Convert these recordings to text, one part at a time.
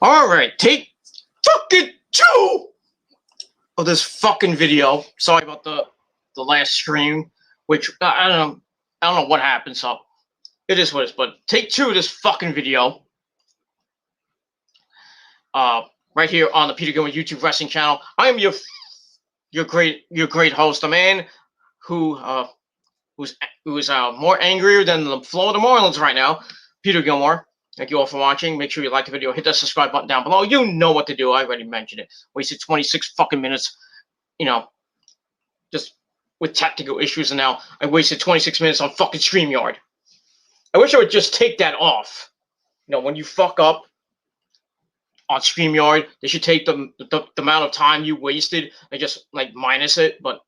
Alright, take fucking two of this fucking video. Sorry about the last stream, which I don't know what happened, so it is what it is, but take two of this fucking video. Right here on the Peter Gilman YouTube wrestling channel. I am your great host, a man who's more angrier than the Florida Marlins right now, Peter Gilmore. Thank you all for watching. Make sure you like the video. Hit that subscribe button down below. You know what to do. I already mentioned it. Wasted 26 fucking minutes, just with tactical issues, and now I wasted 26 minutes on fucking StreamYard. I wish I would just take that off. When you fuck up on StreamYard, they should take the amount of time you wasted. They just minus it, but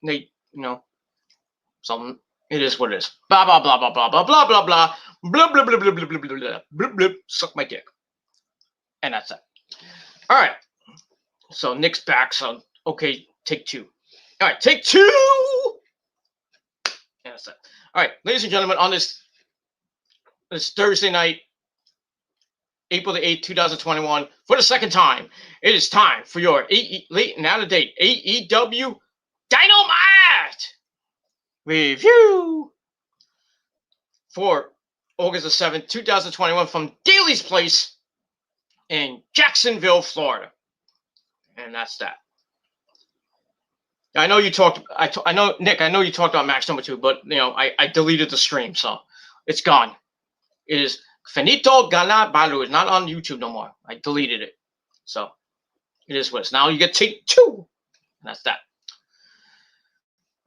something. It is what it is. Blah blah blah blah blah blah blah blah blah blah blah blah blah blah blah blah blah blah blah. Suck my dick. And that's it. All right. So Nick's back. So okay, take two. All right, take two. And that's it. All right, ladies and gentlemen, on this Thursday night, April the 8th, 2021, for the second time, it is time for your late and out of date AEW Dynamite review for August the 7th, 2021 from Daily's Place in Jacksonville, Florida. And that's that. I know you talked, I know, Nick, I know you talked about match number 2, but, I deleted the stream, so it's gone. It is finito gana balu. It's not on YouTube no more. I deleted it. So it is what it's. Now you get take 2. And that's that.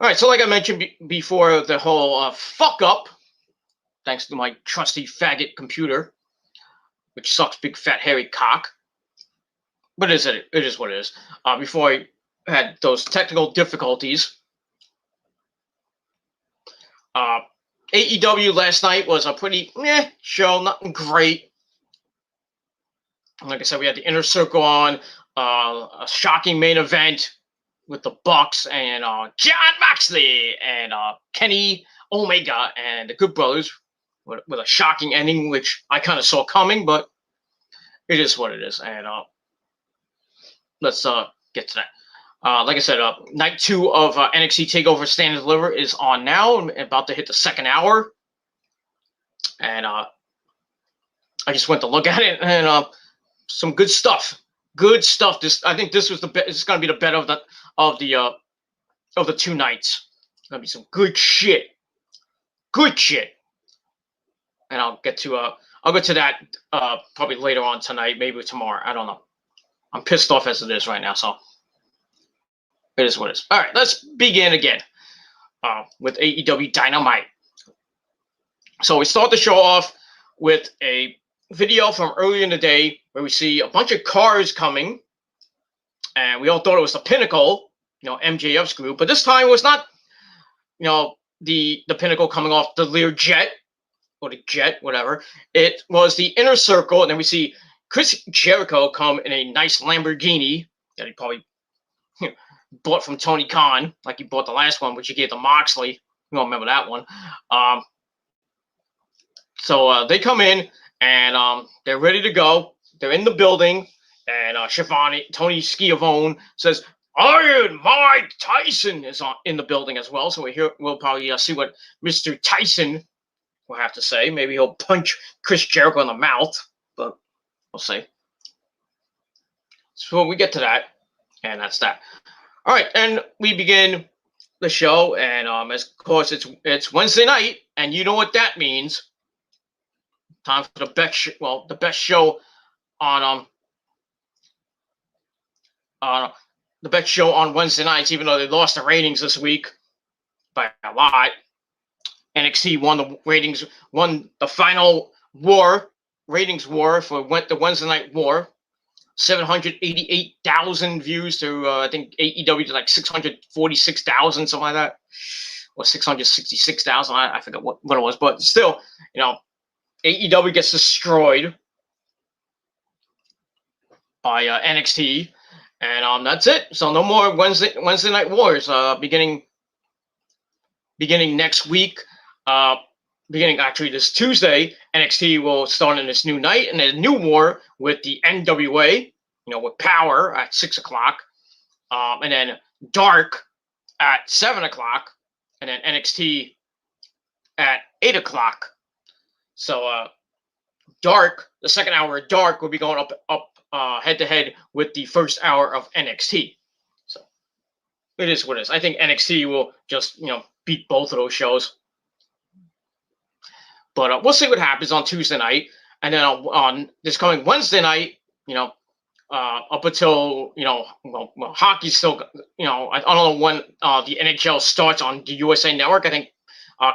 All right, so like I mentioned before, the whole fuck up, thanks to my trusty faggot computer, which sucks big fat hairy cock. But it is what it is. Before I had those technical difficulties, AEW last night was a pretty meh show, nothing great. Like I said, we had the Inner Circle on, a shocking main event with the Bucks and Jon Moxley and Kenny Omega and the Good Brothers with a shocking ending, which I kind of saw coming, but it is what it is. And let's get to that. Like I said, night 2 of NXT TakeOver Stand and Deliver is on now. I'm about to hit the second hour. And I just went to look at it, and some good stuff. Good stuff. I think this was this is going to be the better of the 2 nights. It's going to be some good shit. Good shit. And I'll get to that probably later on tonight, maybe tomorrow. I don't know. I'm pissed off as it is right now, so it is what it is. All right, let's begin again with AEW Dynamite. So we start the show off with a video from earlier in the day where we see a bunch of cars coming, and we all thought it was the Pinnacle, MJF's group, but this time it was not, the Pinnacle coming off the Learjet or the Jet, whatever. It was the Inner Circle, and then we see Chris Jericho come in a nice Lamborghini that he probably bought from Tony Khan, like he bought the last one, which he gave to Moxley. You don't remember that one. So they come in, and they're ready to go. They're in the building, and Tony Schiavone says, Iron Mike Tyson is in the building as well. So we'll probably see what Mr. Tyson will have to say. Maybe he'll punch Chris Jericho in the mouth, but we'll see. So we get to that, and that's that. All right, and we begin the show, and of course it's Wednesday night, and you know what that means. Time for the best show on the best show on Wednesday nights, even though they lost the ratings this week by a lot. NXT won the final ratings war for the Wednesday Night War. 788,000 views to I think AEW to like 646,000, something like that, or 666,000. I forget what it was, but still, AEW gets destroyed by NXT, and that's it. So no more Wednesday Night Wars beginning next week. beginning actually this Tuesday, NXT will start in this new night, and then a new war with the NWA, with Power at 6 o'clock, and then Dark at 7 o'clock, and then NXT at 8 o'clock. So Dark, the second hour of Dark, will be going up head to head with the first hour of NXT. So it is what it is. I think NXT will just beat both of those shows. But we'll see what happens on Tuesday night, and then on this coming Wednesday night, up until hockey's still, I don't know when the NHL starts on the USA Network. I think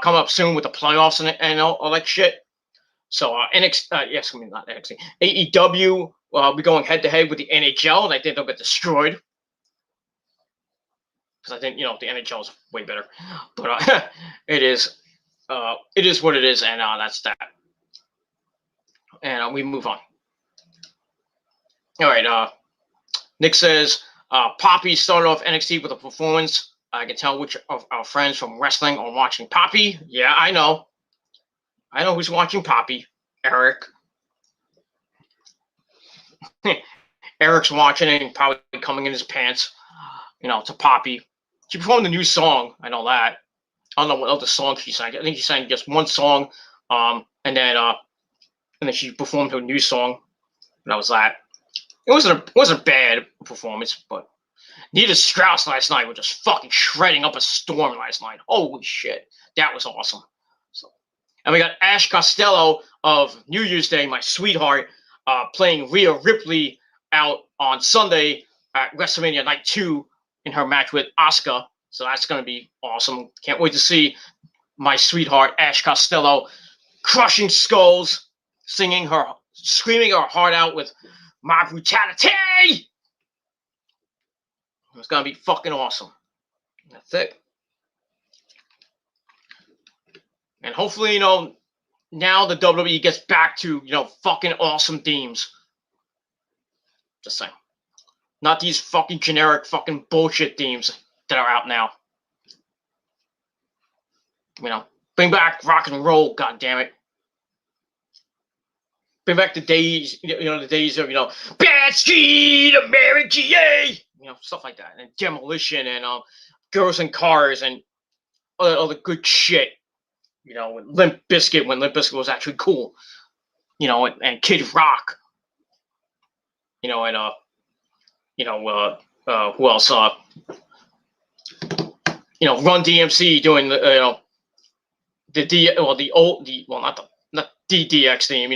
coming up soon with the playoffs and all that shit. So NXT, not NXT, AEW will be going head to head with the NHL, and I think they'll get destroyed because I think the NHL is way better. But it is what it is, and that's that. And we move on. All right. Nick says Poppy started off NXT with a performance. I can tell which of our friends from wrestling are watching Poppy. Yeah, I know. I know who's watching Poppy. Eric. Eric's watching it and probably coming in his pants, to Poppy. She performed a new song. I know that. I don't know what other song she sang. I think she sang just one song, and then she performed her new song. That was that. It wasn't a bad performance, but Nita Strauss last night was just fucking shredding up a storm last night. Holy shit, that was awesome. So, and we got Ash Costello of New Year's Day, my sweetheart, playing Rhea Ripley out on Sunday at WrestleMania Night 2 in her match with Asuka. So that's going to be awesome. Can't wait to see my sweetheart, Ash Costello, crushing skulls, screaming her heart out with My Brutality. It's going to be fucking awesome. That's it. And hopefully, now the WWE gets back to, fucking awesome themes. Just saying. Not these fucking generic fucking bullshit themes that are out now. Bring back rock and roll, goddammit. Bring back the days, the days of, Bad Street, American GA, stuff like that. And Demolition and Girls and Cars and all the good shit. With Limp Bizkit, when Limp Bizkit was actually cool. And Kid Rock. And who else? Run DMC doing not the DDX theme,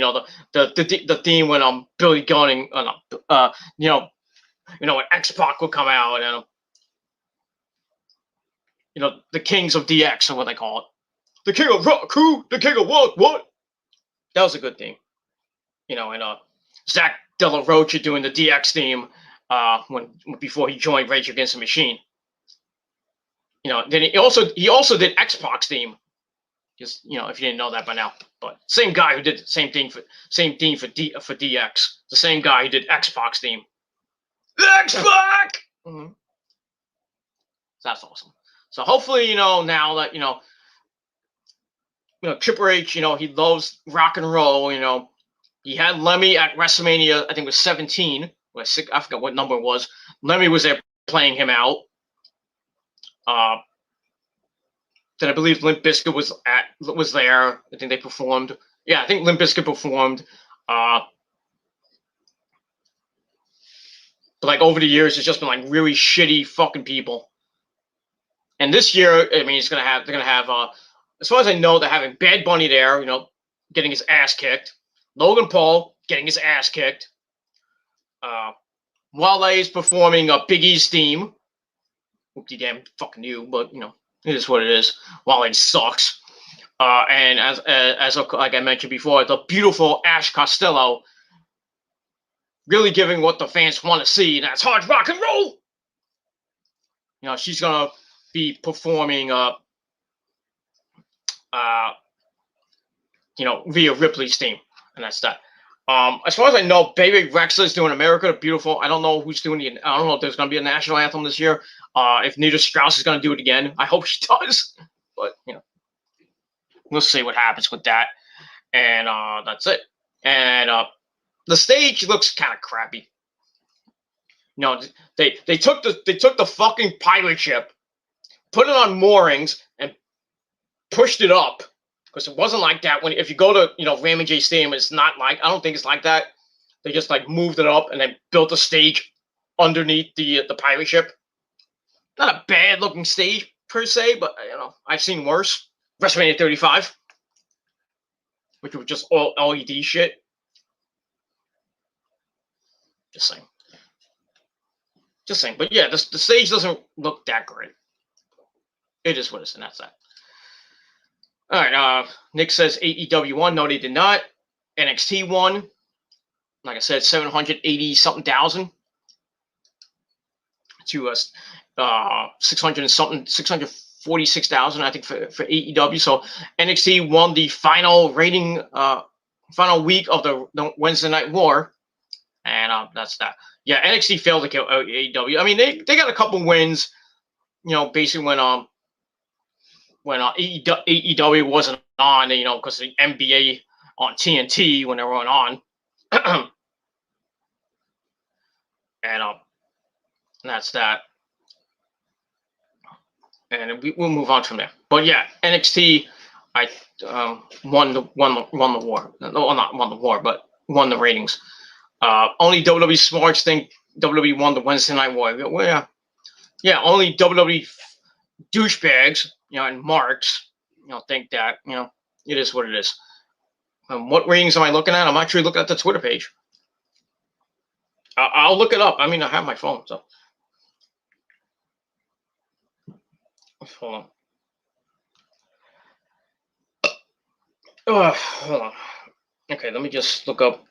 the theme when Billy Gunn and when X-Pac will come out and the Kings of DX or what they call it. The King of Rock, who? The King of what? That was a good theme. And Zach De La Rocha doing the DX theme before he joined Rage Against the Machine. Then he also did X-Pac's theme. Just if you didn't know that by now, but same guy who did the same theme for DX, the same guy who did X-Pac's theme. X-Pac. Mm-hmm. So that's awesome. So hopefully now that Triple H, he loves rock and roll. He had Lemmy at WrestleMania, I think it was 17. I forgot what number it was. Lemmy was there playing him out. Then I believe Limp Bizkit was there. I think they performed. Yeah, I think Limp Bizkit performed. But over the years, it's just been really shitty fucking people. And this year, I mean, they're gonna have. As far as I know, they're having Bad Bunny there. Getting his ass kicked. Logan Paul getting his ass kicked. Wale is performing Big E's theme. Whoopty damn fucking you, but it is what it is. Wale sucks. And as like I mentioned before, the beautiful Ash Costello really giving what the fans want to see, and that's hard rock and roll. She's gonna be performing Rhea Ripley's theme, and that's that. As far as I know, Baby Rexha is doing America the Beautiful. I don't know who's doing I don't know if there's gonna be a national anthem this year. If Nita Strauss is gonna do it again, I hope she does. But we'll see what happens with that. And that's it. And the stage looks kind of crappy. They took the fucking pilot ship, put it on moorings, and pushed it up, because it wasn't like that if you go to Raymond J Stadium. It's not like, I don't think it's like that. They just like moved it up and then built a stage underneath the pilot ship. Not a bad looking stage per se, but I've seen worse. WrestleMania 35, which was just all LED shit. Just saying. But yeah, the stage doesn't look that great. It is what it is, and that's that. All right. Nick says AEW won. No, they did not. NXT won. Like I said, 780 something thousand to 600 and something, 646,000, I think, for AEW. So NXT won the final rating, final week of the Wednesday Night War, and that's that. Yeah, NXT failed to kill AEW. I mean, they got a couple wins, basically when AEW wasn't on, because the NBA on TNT when they were on. And that's that. And we'll move on from there. But yeah, NXT, I won the war. No, not won the war, but won the ratings. Only WWE smarts think WWE won the Wednesday Night War. Well, yeah, only WWE douchebags, and marks, think that, it is what it is. What ratings am I looking at? I'm actually looking at the Twitter page. I'll look it up. I mean, I have my phone, so. Hold on. Hold on. Okay, let me just look up.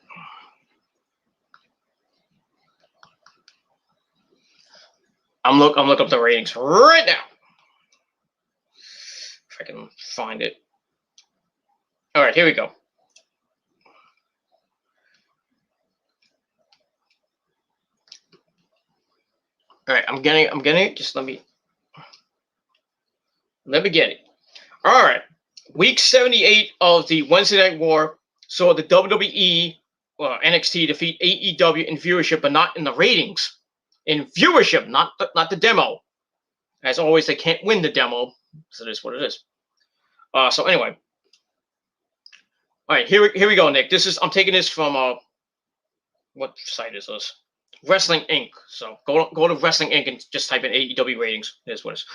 I'm looking up the ratings right now. If I can find it. All right, here we go. All right, I'm getting it. Just let me get it. All right. Week 78 of the Wednesday Night War saw the WWE NXT defeat AEW in viewership, but not in the ratings. In viewership, not the demo. As always, they can't win the demo, so it is what it is. So anyway. All right, here we go, Nick. I'm taking this from what site is this? Wrestling Inc. So go to Wrestling Inc. and just type in AEW ratings. It is what it is.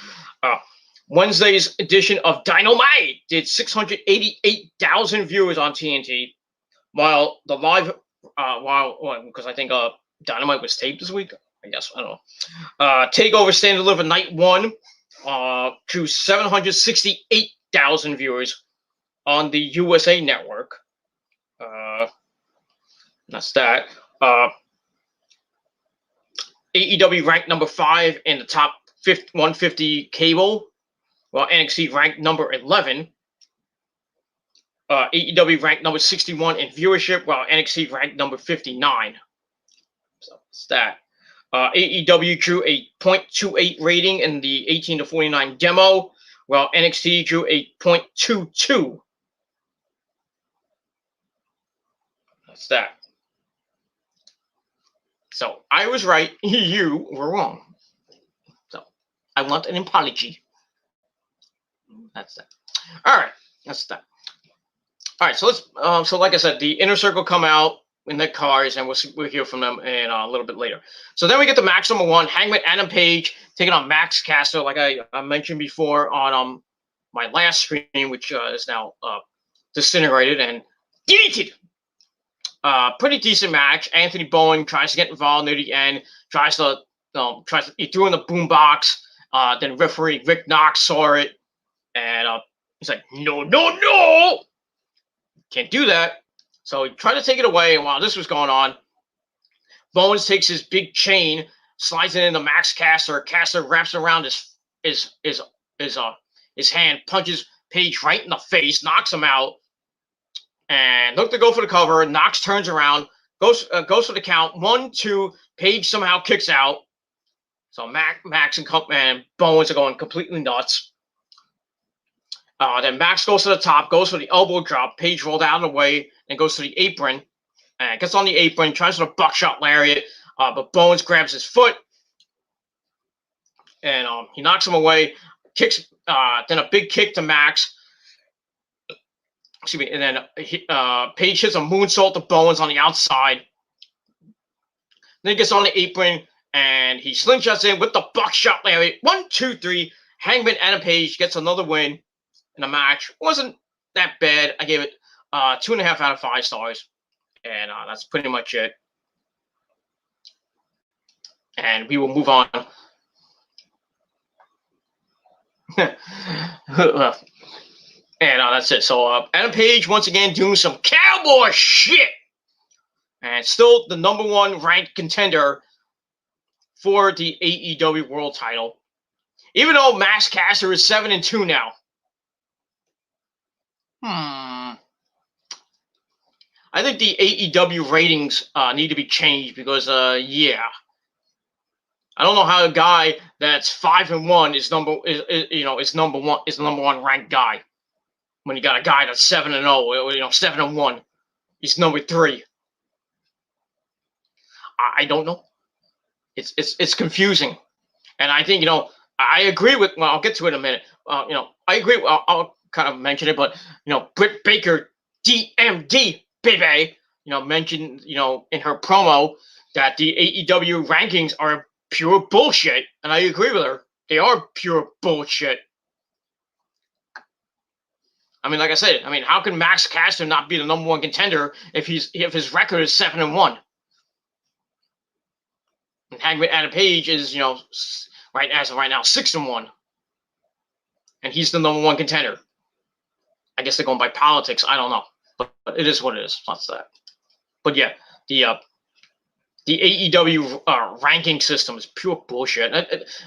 Wednesday's edition of Dynamite did 688,000 viewers on TNT, while the live, because I think Dynamite was taped this week. I guess, I don't know. Takeover Stand and Deliver Night 1 drew 768,000 viewers on the USA Network. That's that. AEW ranked number 5 in the top 150 cable, while NXT ranked number 11. AEW ranked number 61 in viewership, while NXT ranked number 59. So that's that. AEW drew a 0.28 rating in the 18 to 49 demo, while NXT drew a 0.22. That's that. So I was right. You were wrong. So I want an apology. That's that. All right. That's that. All right. So let's. So like I said, the Inner Circle come out in their cars, and we'll hear from them in a little bit later. So then we get to match number 1, Hangman Adam Page taking on Max Caster, like I mentioned before on my last stream, which is now disintegrated and deleted. Pretty decent match. Anthony Bowen tries to get involved near the end. Tries to he threw in the boombox. Then referee Rick Knox saw it, and he's like, no, can't do that. So he tried to take it away, and while this was going on, Bowens takes his big chain, slides it into Max Caster. Caster wraps around his hand, punches Page right in the face, knocks him out, and look to go for the cover. Knox turns around, goes for the count. 1, 2. Page somehow kicks out. So Max and Bowens are going completely nuts. Then Max goes to the top, goes for the elbow drop. Page rolled out of the way and goes to the apron. And gets on the apron, tries for the buckshot lariat, but Bones grabs his foot. And he knocks him away. Kicks, then a big kick to Max. Excuse me. And then Page hits a moonsault to Bones on the outside. Then he gets on the apron and he slingshots in with the buckshot lariat. 1, 2, 3. Hangman Adam Page gets another win in the match. Wasn't that bad. I gave it 2.5 out of 5 stars. And that's pretty much it. And we will move on. And that's it. So Adam Page once again doing some cowboy shit. And still the #1 ranked contender for the AEW World Title. Even though Max Caster is 7-2 now. I think the AEW ratings need to be changed because, yeah. I don't know how a guy that's 5-1 is the #1 ranked guy. When you got a guy that's 7-0, 7-1, he's number 3. I don't know. It's confusing, and I think I agree with. Well, I'll get to it in a minute. I agree. I'll kind of mention it, but Britt Baker, DMD, baby, mentioned in her promo that the AEW rankings are pure bullshit, and I agree with her. They are pure bullshit. I mean, like I said, how can Max Caster not be the #1 contender if his record is 7-1? And Hangman Adam Page is, right now 6-1, and he's the #1 contender. I guess they're going by politics. I don't know, but it is what it is. That's that. But yeah, the AEW ranking system is pure bullshit.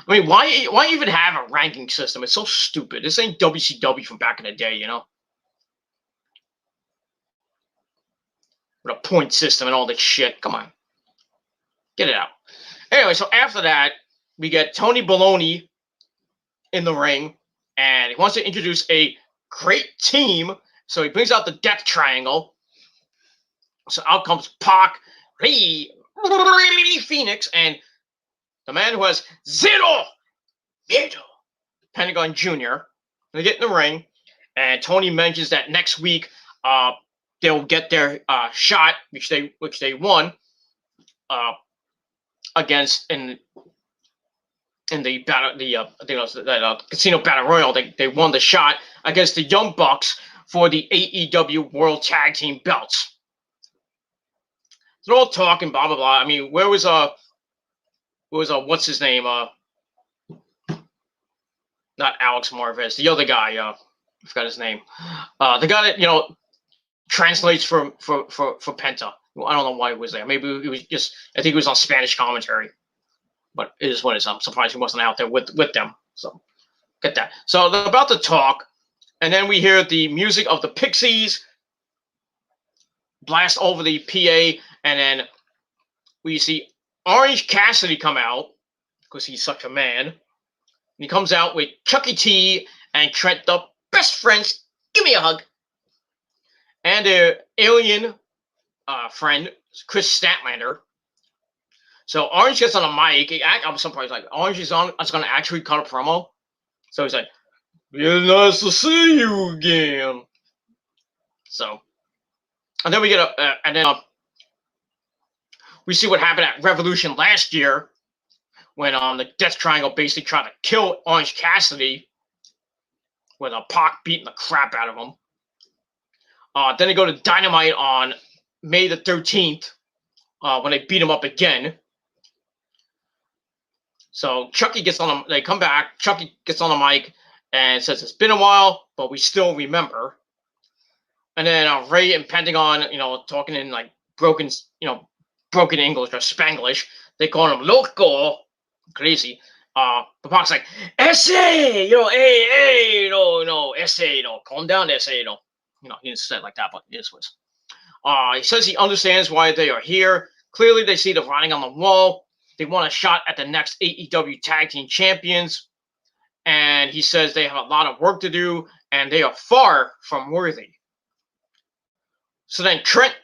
Why even have a ranking system? It's so stupid. This ain't WCW from back in the day, with a point system and all that shit. Come on, get it out. Anyway, so after that, we get Tony Baloney in the ring, and he wants to introduce a great team. So he brings out the Death Triangle. So out comes Pac, Phoenix, and the man who has zero, Pentagon Jr. They get in the ring, and Tony mentions that next week they'll get their shot, which they won against in the battle, I think it was that Casino Battle Royal. They won the shot against the Young Bucks for the AEW World Tag Team belts. They're all talking blah blah blah. Where was what's his name? Not Alex Marvez, the other guy. I forgot his name. The guy that translates for Penta. I don't know why he was there. Maybe he was just. I think he was on Spanish commentary. But it is what it is. I'm surprised he wasn't out there with them. So get that. So they're about to talk, and then we hear the music of the Pixies blast over the PA, and then we see Orange Cassidy come out because he's such a man. And he comes out with Chucky T and Trent, the best friends. Give me a hug. And their alien friend, Chris Statlander. So Orange gets on a mic. I'm surprised, Orange is going to actually cut a promo. So he's like, "It's nice to see you again." So, and then we get we see what happened at Revolution last year when the Death Triangle basically tried to kill Orange Cassidy with a Pac beating the crap out of him. Then they go to Dynamite on May the 13th when they beat him up again. So Chucky gets on they come back. Chucky gets on the mic and says, "It's been a while, but we still remember." And then Ray and Pentagon, talking in broken English or Spanglish. They call him loco, crazy. But Pac's like, "Essay, essay, calm down, essay, he didn't say it like that, but this was. He says he understands why they are here. Clearly, they see the writing on the wall. They want a shot at the next AEW Tag Team Champions. and he says they have a lot of work to do and they are far from worthy. So then Trent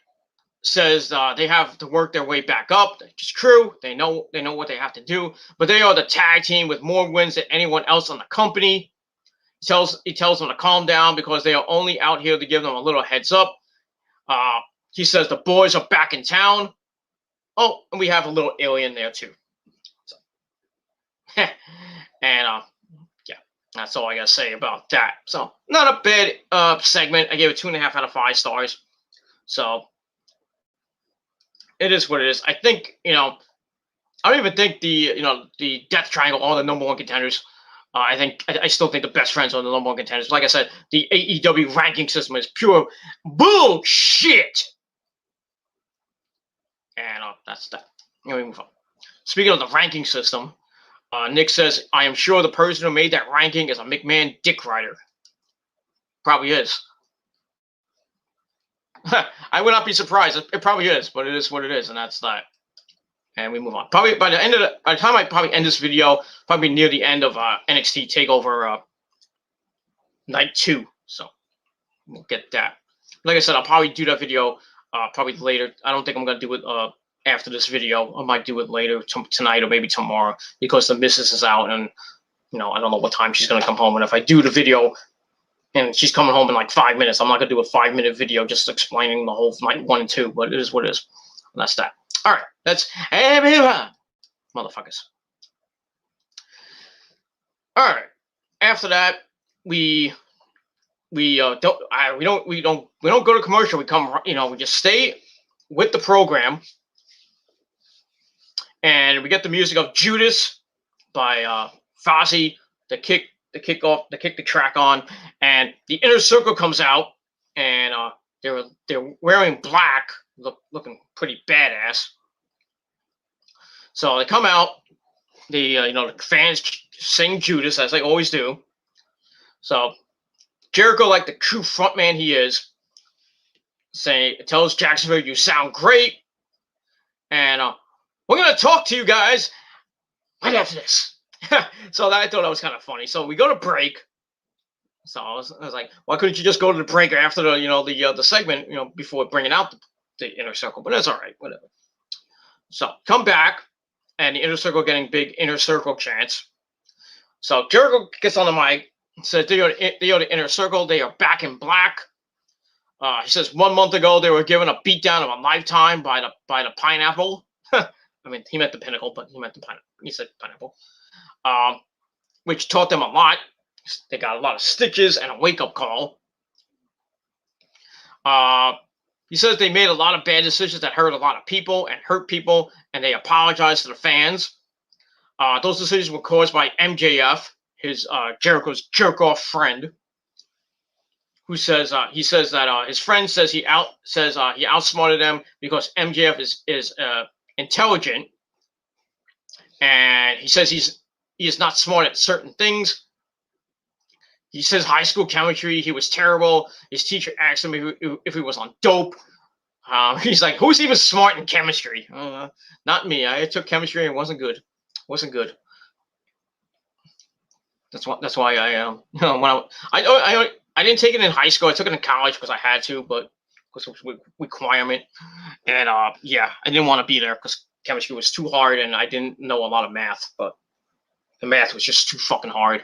says they have to work their way back up. That's true. They know what they have to do, but they are the tag team with more wins than anyone else on the company. He tells them to calm down because they are only out here to give them a little heads up. He says the boys are back in town. Oh, and we have a little alien there too. So, and yeah, that's all I gotta say about that. So not a bad segment. I gave it 2.5 out of 5 stars. So it is what it is. I think, I don't even think the Death Triangle are the number 1 contenders. I still think the best friends are the number 1 contenders. Like I said, the AEW ranking system is pure bullshit. And that's that. Move on. Speaking of the ranking system, Nick says, I am sure the person who made that ranking is a McMahon dick rider. Probably is. I would not be surprised. It probably is, but it is what it is, and that's that. And we move on. Probably by the time I probably end this video, probably near the end of NXT Takeover Night 2. So we'll get that. Like I said, I'll probably do that video probably later. I don't think I'm gonna do it after this video. I might do it later tonight or maybe tomorrow because the missus is out and I don't know what time she's gonna come home. And if I do the video and she's coming home in like 5 minutes, I'm not gonna do a 5-minute video just explaining the whole night 1 and 2. But it is what it is. And that's that. All right, that's motherfuckers. All right. After that, we don't go to commercial. We come, we just stay with the program, and we get the music of Judas by Fozzy to kick the track on, and the Inner Circle comes out, and they're wearing black, looking pretty badass. So they come out, the fans sing Judas as they always do. So Jericho, like the true frontman he is, tells Jacksonville, "You sound great, and we're gonna talk to you guys right after this." So I thought that was kind of funny. So we go to break. So I was like, why couldn't you just go to the break after the segment, before bringing out the Inner Circle? But that's all right, whatever. So come back, and the Inner Circle getting big Inner Circle chants. So Jericho gets on the mic, says they are the Inner Circle. They are back in black. He says 1 month ago they were given a beatdown of a lifetime by the Pineapple. I mean, he meant the Pinnacle, but he meant the Pineapple. He said Pineapple, which taught them a lot. They got a lot of stitches and a wake-up call. He says they made a lot of bad decisions that hurt a lot of people and hurt people, and they apologized to the fans. Those decisions were caused by MJF, his Jericho's jerk-off friend, who says he says that his friend says he outsmarted them because MJF is intelligent, and he says he is not smart at certain things. He says high school chemistry, he was terrible. His teacher asked him if he was on dope. He's like, who's even smart in chemistry? Not me. I took chemistry and it wasn't good. That's why I didn't take it in high school. I took it in college because I had to, but because it was requirement. And yeah, I didn't want to be there because chemistry was too hard and I didn't know a lot of math, but the math was just too fucking hard.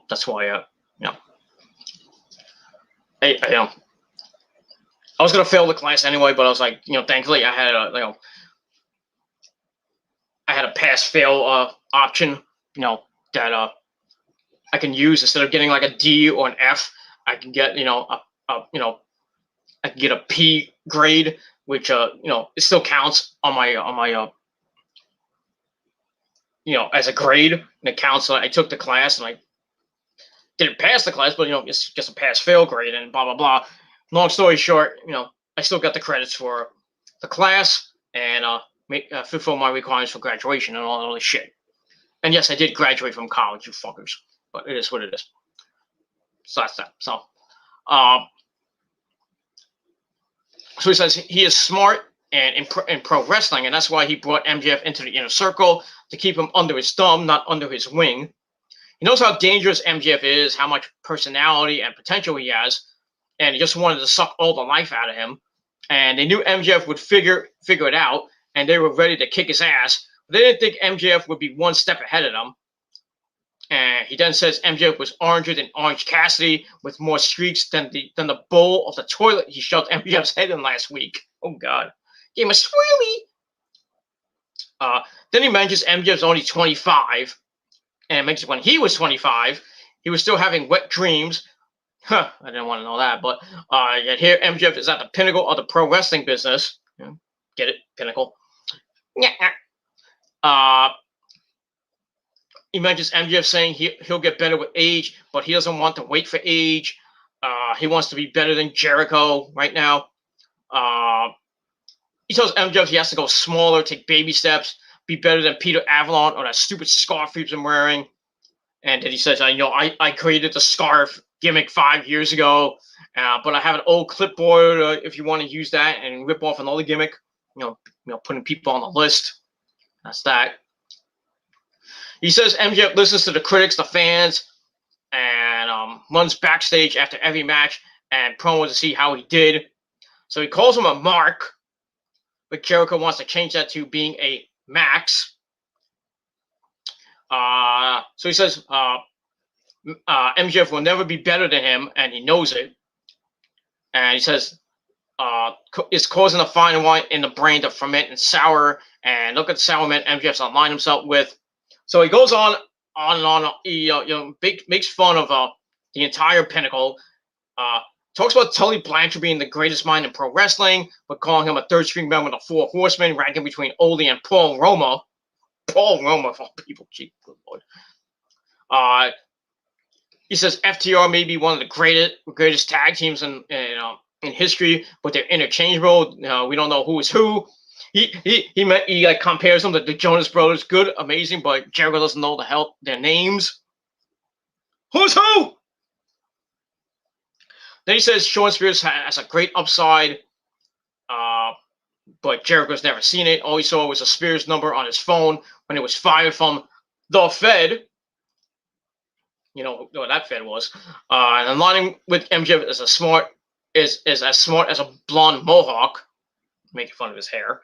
That's why, I was going to fail the class anyway, but I was like, thankfully I had a pass-fail option, that I can use instead of getting like a D or an F. I can get, I can get a P grade, which, it still counts on my as a grade, and it counts. So I took the class and I didn't pass the class, but it's just a pass-fail grade and blah blah blah. Long story short, I still got the credits for the class and fulfill my requirements for graduation and all this shit. And yes, I did graduate from college, you fuckers. But it is what it is. So that's that. So he says he is smart and in pro wrestling, and that's why he brought MJF into the Inner Circle. to keep him under his thumb, not under his wing. He knows how dangerous MJF is, how much personality and potential he has, and he just wanted to suck all the life out of him. And they knew MJF would figure it out, and they were ready to kick his ass. But they didn't think MJF would be one step ahead of them. And he then says MJF was oranger than Orange Cassidy, with more streaks than the bowl of the toilet he shoved MJF's head in last week. Oh God, gave him a swirly. Then he mentions MJF's only 25. And it makes it when he was 25, he was still having wet dreams. Huh, I didn't want to know that. But yet here MJF is at the pinnacle of the pro wrestling business. Get it? Pinnacle. He mentions MJF saying he'll get better with age, but he doesn't want to wait for age. He wants to be better than Jericho right now. He tells MJF he has to go smaller, take baby steps, be better than Peter Avalon or that stupid scarf he's been wearing. And then he says, I created the scarf gimmick 5 years ago, but I have an old clipboard if you want to use that and rip off another gimmick. Putting people on the list. That's that. He says MJF listens to the critics, the fans, and runs backstage after every match and promo to see how he did. So he calls him a mark, but Jericho wants to change that to being a max. So he says MJF will never be better than him, and he knows it. And he says it's causing the fine wine in the brain to ferment and sour. And look at the sour man MJF's aligned himself with. So he goes on and on. He makes fun of the entire Pinnacle. Talks about Tully Blanchard being the greatest mind in pro wrestling, but calling him a third-string member of the Four Horsemen, ranking between Ole and Paul Roma. Paul Roma, of all people. Gee, good Lord. He says FTR may be one of the greatest tag teams in history, but they're interchangeable. We don't know who is who. He compares them to the Jonas Brothers. Good, amazing, but Jericho doesn't know their names. Who's who? Then he says Shawn Spears has a great upside, but Jericho's never seen it. All he saw was a Spears number on his phone when it was fired from the Fed. You know what that Fed was. And aligning with MJF is as smart as a blonde mohawk, making fun of his hair.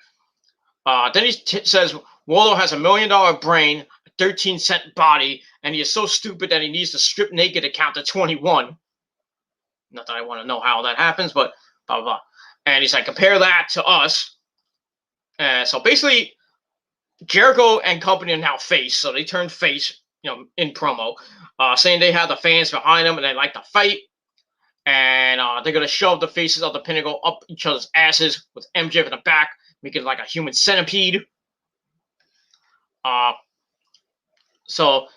Then he says Wardlow has $1 million brain, a 13-cent body, and he is so stupid that he needs to strip naked to count to 21. Not that I want to know how that happens, but blah, blah, blah. And he's like, compare that to us. So basically, Jericho and company are now face. So they turned face, in promo, saying they have the fans behind them and they like to fight. And they're going to shove the faces of the Pinnacle up each other's asses with MJF in the back, making it like a human centipede. So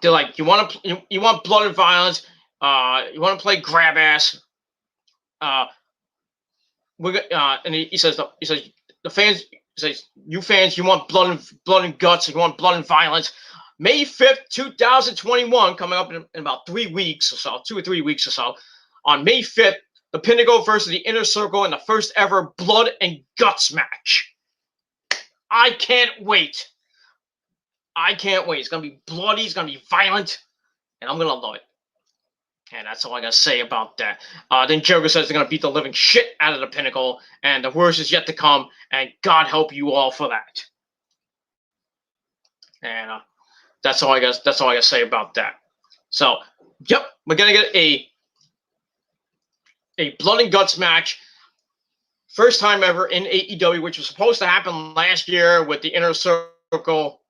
they're like, you want blood and violence? You want to play grab ass? And he says the fans. He says, you fans, you want blood and guts. You want blood and violence. May 5th, 2021, coming up in about 3 weeks or so, 2 or 3 weeks or so. On May 5th, the Pinnacle versus the Inner Circle in the first ever blood and guts match. I can't wait. It's going to be bloody. It's going to be violent. And I'm going to love it. And that's all I got to say about that. Then Jericho says they're going to beat the living shit out of the Pinnacle. And the worst is yet to come. And God help you all for that. And that's all I got to say about that. So, yep, we're going to get a blood and guts match. First time ever in AEW, which was supposed to happen last year with the Inner Circle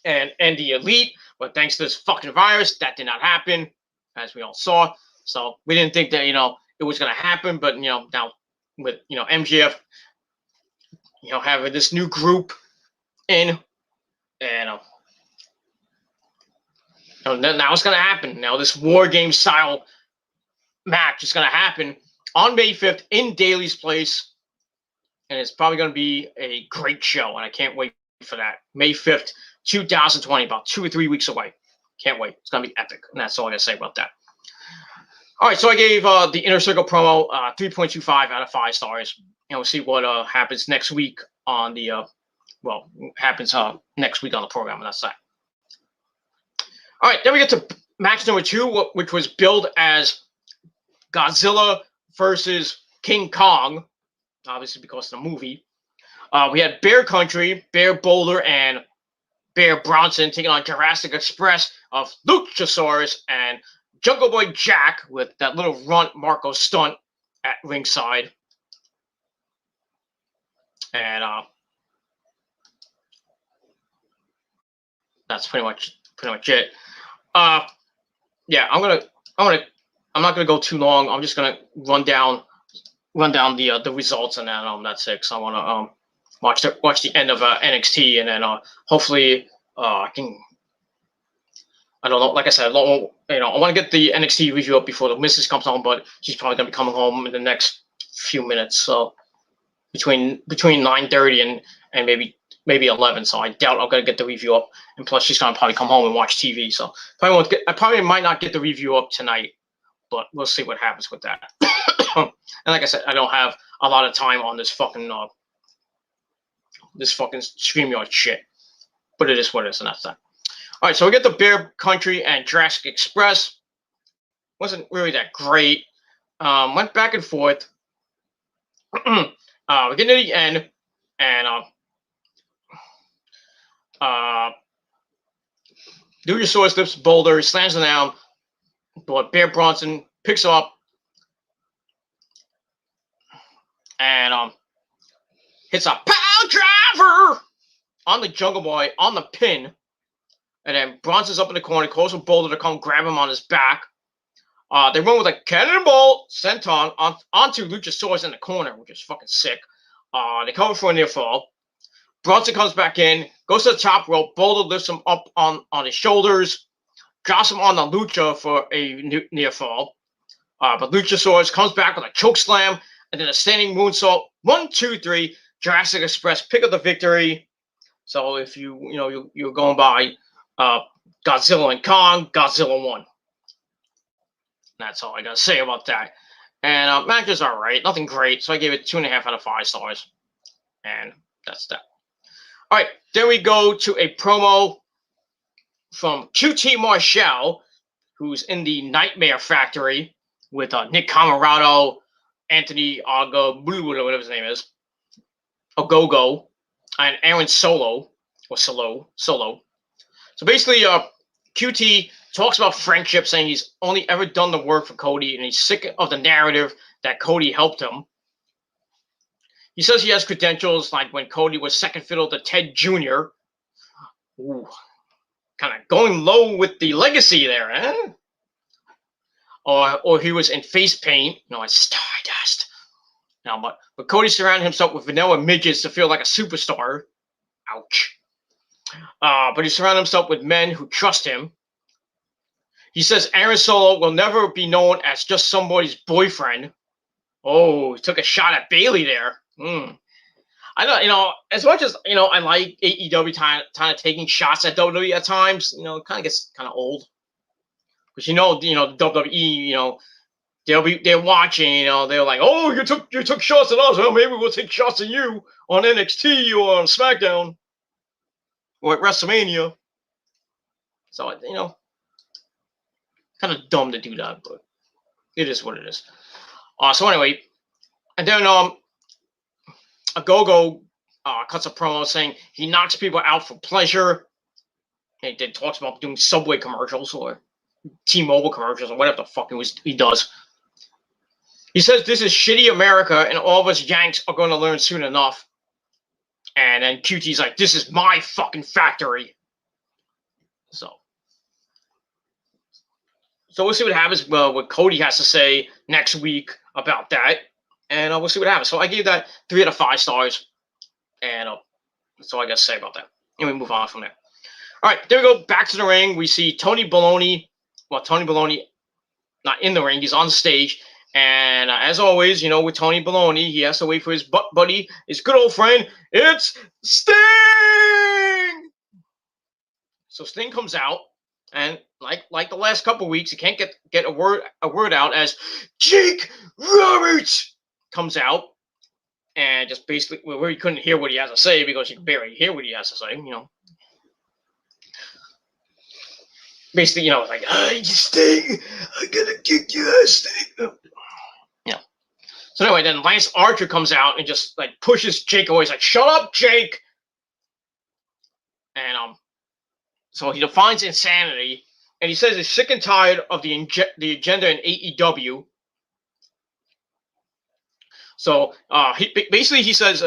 and the Elite. But thanks to this fucking virus, that did not happen, as we all saw. So we didn't think that, it was going to happen. But, now with, MJF, having this new group in, and now it's going to happen. Now this War Game style match is going to happen on May 5th in Daly's Place. And it's probably going to be a great show. And I can't wait for that. May 5th, 2020, about 2 or 3 weeks away. Can't wait. It's going to be epic. And that's all I got to say about that. All right, so I gave the Inner Circle promo 3.25 out of 5 stars. And we'll see what happens next week on the well, happens next week on the program, and that's that. All right, then we get to match number 2, which was billed as Godzilla versus King Kong, obviously because of the movie. We had Bear Country, Bear Boulder, and Bear Bronson taking on Jurassic Express of Luchasaurus and Jungle Boy Jack with that little runt Marco Stunt at ringside. And that's pretty much it. Yeah, I'm not gonna go too long. I'm just gonna run down the results, and then that's it. So I want to watch the end of NXT, and then hopefully I can. I don't know. Like I said, I want to get the NXT review up before the missus comes home, but she's probably gonna be coming home in the next few minutes. So between 9:30 and maybe 11. So I doubt I'm gonna get the review up. And plus, she's gonna probably come home and watch TV. So I probably might not get the review up tonight, but we'll see what happens with that. And like I said, I don't have a lot of time on this fucking StreamYard shit. But it is what it is, and that's that. All right, so we get the Bear Country and Jurassic Express. Wasn't really that great. Went back and forth. We get to the end, and Luchasaurus lifts Boulder, slams him down, but Bear Bronson picks him up and hits a power driver on the Jungle Boy on the pin. And then Bronson's up in the corner, calls for Boulder to come grab him on his back. They run with a cannonball senton onto Luchasaurus in the corner, which is fucking sick. They cover for a near fall. Bronson comes back in, goes to the top rope. Boulder lifts him up on his shoulders, drops him on the Lucha for a near fall. But Luchasaurus comes back with a choke slam and then a standing moonsault. 1, 2, 3. Jurassic Express pick up the victory. So if you're going by Godzilla and Kong, Godzilla won. That's all I gotta say about that. And match is all right, nothing great. So I gave it 2.5 out of 5 stars, and that's that. All right, then we go to a promo from QT Marshall, who's in the Nightmare Factory with Nick Comoroto, Anthony whatever his name is, Ogogo, and Aaron Solo. So basically, QT talks about friendship, saying he's only ever done the work for Cody, and he's sick of the narrative that Cody helped him. He says he has credentials like when Cody was second fiddle to Ted Jr. Ooh, kind of going low with the legacy there, eh? Or he was in face paint, as Stardust. Now, but Cody surrounded himself with vanilla midgets to feel like a superstar. Ouch. But he surrounded himself with men who trust him. He says Aaron Solo will never be known as just somebody's boyfriend. Oh, he took a shot at Bayley there. I know, as much as, I like AEW kind of taking shots at WWE at times, it kind of gets kind of old. Because, the WWE, they're watching, they're like, oh, you took shots at us. Well, maybe we'll take shots at you on NXT or on SmackDown or at WrestleMania. So, kind of dumb to do that, but it is what it is. So anyway, and then Ogogo cuts a promo saying he knocks people out for pleasure. He talks about doing Subway commercials or T-Mobile commercials or whatever the fuck he does. He says this is shitty America and all of us Yanks are going to learn soon enough. And then QT's like, this is my fucking factory. So we'll see what happens, what Cody has to say next week about that. And we'll see what happens. So I gave that 3 out of 5 stars. And that's all I got to say about that. And we move on from there. All right, there we go. Back to the ring. We see Tony Baloney. Well, Tony Baloney not in the ring. He's on stage. And as always, with Tony Baloney, he has to wait for his buddy, his good old friend. It's Sting! So Sting comes out. And like the last couple weeks, he can't get a word out as Jake Roberts comes out. and just basically where you couldn't hear what he has to say because you can barely hear what he has to say. Basically, like, "Hey, Sting, I'm gonna kick your ass, Sting." Yeah. So anyway, then Lance Archer comes out and just like pushes Jake away. He's like, "Shut up, Jake!" And so he defines insanity, and he says he's sick and tired of the agenda in AEW. So he says,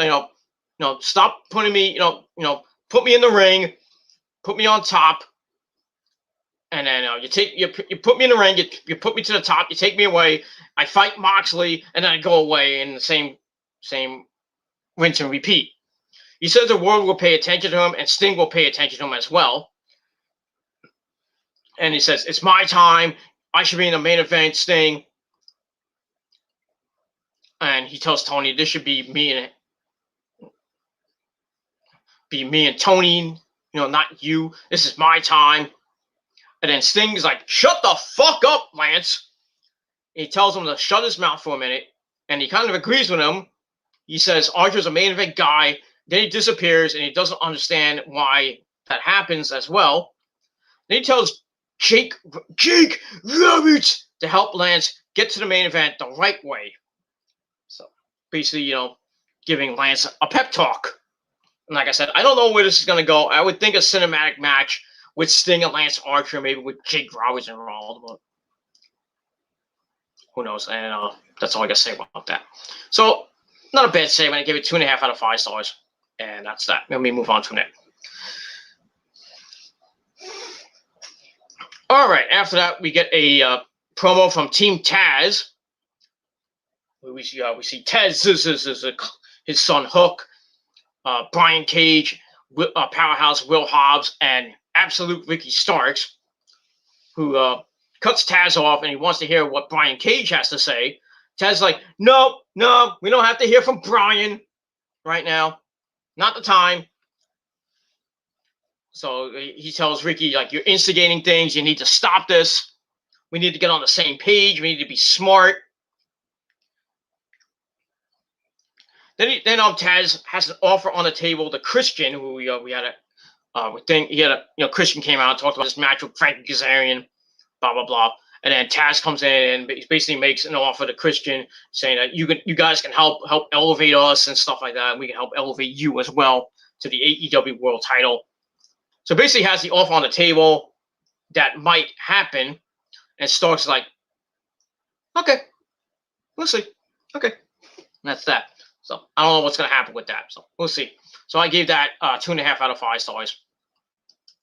stop putting me, put me in the ring, put me on top, and then you put me in the ring, you put me to the top, you take me away, I fight Moxley, and then I go away in the same rinse and repeat. He says the world will pay attention to him, and Sting will pay attention to him as well. And he says, it's my time. I should be in the main event, Sting. And he tells Tony, this should be me and Tony, not you. This is my time. And then Sting's like, shut the fuck up, Lance. And he tells him to shut his mouth for a minute. And he kind of agrees with him. He says, Archer's a main event guy. Then he disappears, and he doesn't understand why that happens as well. Then he tells Jake Roberts to help Lance get to the main event the right way. So basically, giving Lance a pep talk. And like I said, I don't know where this is going to go. I would think a cinematic match with Sting and Lance Archer, maybe with Jake Roberts involved, but who knows? And that's all I got to say about that. So, not a bad segment. I give it 2.5 out of 5 stars. And that's that. Let me move on to it. All right. After that, we get a promo from Team Taz. We see Taz, his son Hook, Brian Cage, Powerhouse Will Hobbs, and Absolute Ricky Starks, who cuts Taz off, and he wants to hear what Brian Cage has to say. Taz's like, no, we don't have to hear from Brian right now. Not the time. So he tells Ricky, like, you're instigating things. You need to stop this. We need to get on the same page. We need to be smart. Then Taz has an offer on the table to Christian, who we had a Christian came out and talked about this match with Frankie Kazarian, blah blah blah, and then Taz comes in and basically makes an offer to Christian, saying that you guys can help elevate us and stuff like that, and we can help elevate you as well to the AEW World Title. So basically, has the offer on the table that might happen, and Stark's like, okay, we'll see, okay, and that's that. So I don't know what's going to happen with that. So we'll see. So I gave that 2.5 out of 5 stars.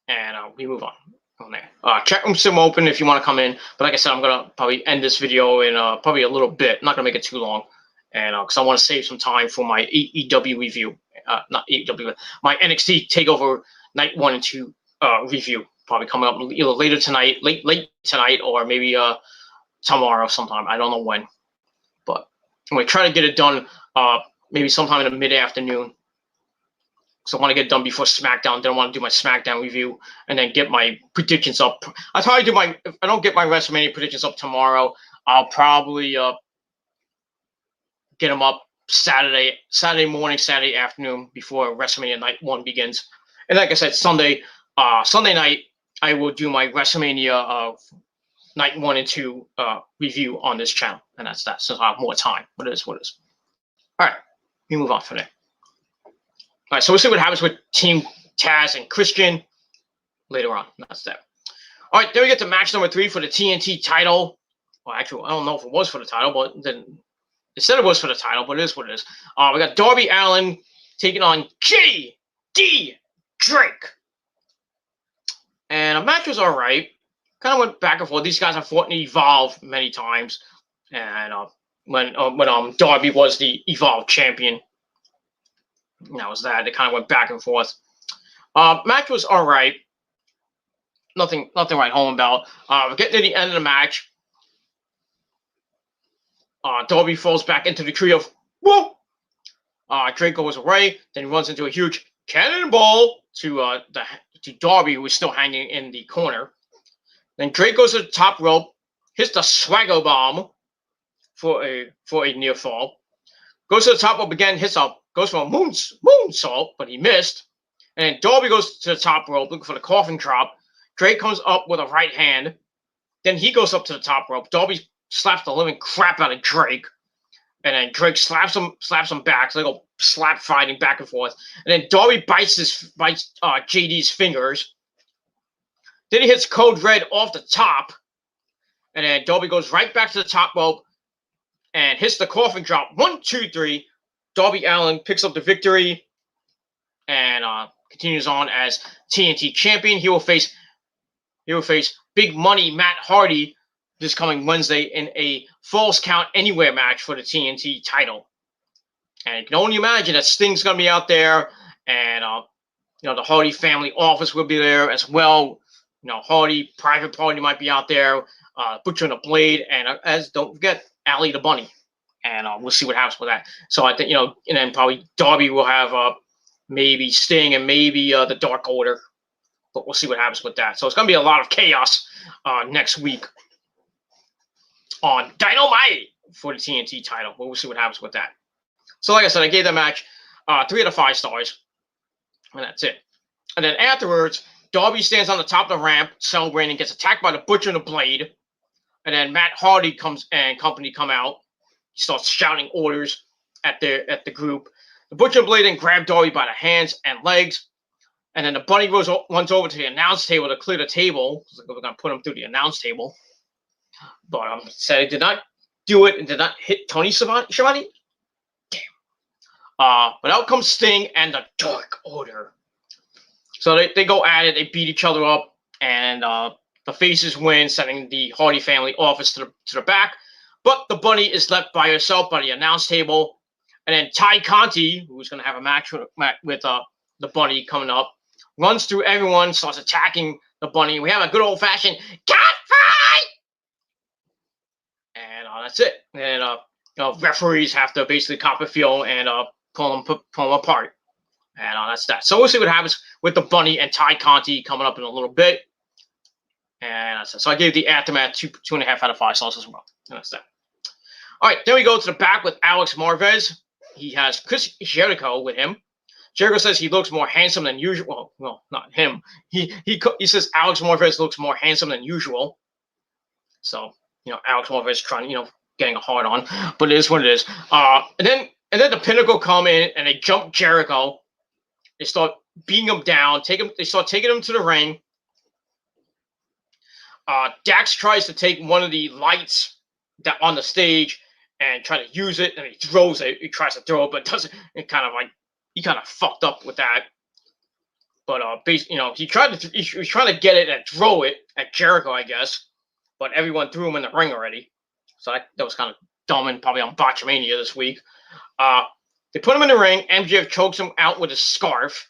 And we move on from there. Chat room's still open if you want to come in. But like I said, I'm going to probably end this video in probably a little bit. I'm not going to make it too long. And because I want to save some time for my AEW review. Not AEW, my NXT TakeOver Night 1 and 2 review. Probably coming up either later tonight, late tonight, or maybe tomorrow sometime. I don't know when. But I'm going to try to get it done maybe sometime in the mid-afternoon. So I want to get it done before SmackDown. Then I want to do my SmackDown review and then get my predictions up. I'll probably do if I don't get my WrestleMania predictions up tomorrow, I'll probably get them up Saturday morning, Saturday afternoon before WrestleMania Night 1 begins. And like I said, Sunday night, I will do my WrestleMania Night 1 and 2 review on this channel. And that's that, since I have more time. What it is. All right, we move on from there. All right, so we'll see what happens with Team Taz and Christian later on. That's that. All right, then we get to match number 3 for the TNT title. Well, actually, I don't know if it was for the title, but then they said it was for the title, but it is what it is. We got Darby Allin taking on J.D. Drake. And the match was all right. Kind of went back and forth. These guys have fought in Evolve many times. And when Darby was the Evolve champion, that was that. They kind of went back and forth. Match was all right. Nothing right home about. We're getting to the end of the match. Darby falls back into the tree of whoa. Drake goes away. Then he runs into a huge cannonball to Darby, who is still hanging in the corner. Then Drake goes to the top rope, hits the Swagger Bomb for a near fall. Goes to the top rope again, hits up, goes for a moonsault, but he missed. And then Darby goes to the top rope looking for the coffin drop. Drake comes up with a right hand. Then he goes up to the top rope. Darby slaps the living crap out of Drake. And then Drake slaps him back. So they go slap fighting back and forth. And then Darby bites JD's fingers. Then he hits Code Red off the top. And then Darby goes right back to the top rope and hits the coffin drop. 1, 2, 3. Darby Allin picks up the victory and continues on as TNT champion. He will face Big Money Matt Hardy this coming Wednesday in a Falls Count Anywhere match for the TNT title. And you can only imagine that Sting's going to be out there, and the Hardy family office will be there as well. Hardy Private Party might be out there, Butcher and the Blade, and don't forget Ali the Bunny. And we'll see what happens with that. So I think and then probably Darby will have maybe Sting and maybe the Dark Order, but we'll see what happens with that. So it's going to be a lot of chaos next week on Dynamite for the TNT title. But we'll see what happens with that. So like I said, I gave that match 3 out of 5 stars, and that's it. And then afterwards, Darby stands on the top of the ramp celebrating, gets attacked by the Butcher and the Blade, and then Matt Hardy comes and company come out. He starts shouting orders at the group. The Butcher and Blade then grab Darby by the hands and legs, and then the Bunny runs over to the announce table to clear the table. So we're going to put him through the announce table. But said he did not do it and did not hit Tony Schiavone. Damn. But out comes Sting and the Dark Order. So they go at it. They beat each other up, and the faces win, sending the Hardy family office to the back. But the Bunny is left by herself by the announce table. And then Ty Conti, who's going to have a match with the Bunny coming up, runs through everyone, starts attacking the Bunny. We have a good old-fashioned cat fight! And that's it. And referees have to basically cop a feel and pull them apart. And that's that. So we'll see what happens with the Bunny and Ty Conti coming up in a little bit. And that's it. So I gave the Aftermath 2.5 out of 5 stars as well. And that's that. All right, then we go to the back with Alex Marvez. He has Chris Jericho with him. Jericho says he looks more handsome than usual. Well, not him. He says Alex Marvez looks more handsome than usual. So, Alex Marvez trying, getting a hard on, but it is what it is. And then the Pinnacle come in and they jump Jericho. They start beating him down. They start taking him to the ring. Dax tries to take one of the lights that on the stage and try to use it, and he throws it. He tries to throw it, but doesn't. It kind of fucked up with that. But he was trying to get it and throw it at Jericho, I guess. But everyone threw him in the ring already. So that was kind of dumb and probably on Botchamania this week. They put him in the ring. MJF chokes him out with a scarf,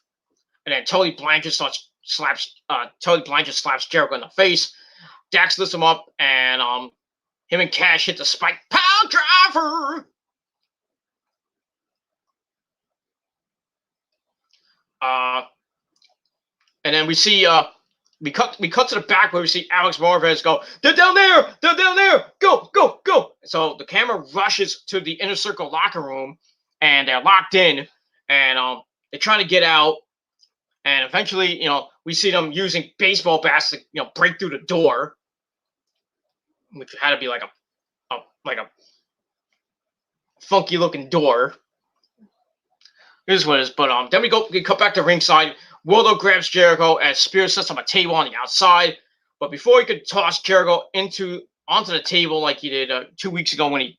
and then Tully Blanchard slaps Jericho in the face. Dax lifts him up, and him and Cash hit the Spike Pile Driver. And then we see we cut to the back where we see Alex Marvez go, they're down there, go. So the camera rushes to the Inner Circle locker room, and they're locked in, and they're trying to get out, and eventually, we see them using baseball bats to, break through the door, which had to be like a funky looking door. This is what it is. But then we cut back to ringside. Wardlow grabs Jericho as Spears sets up a table on the outside. But before he could toss Jericho onto the table like he did 2 weeks ago when he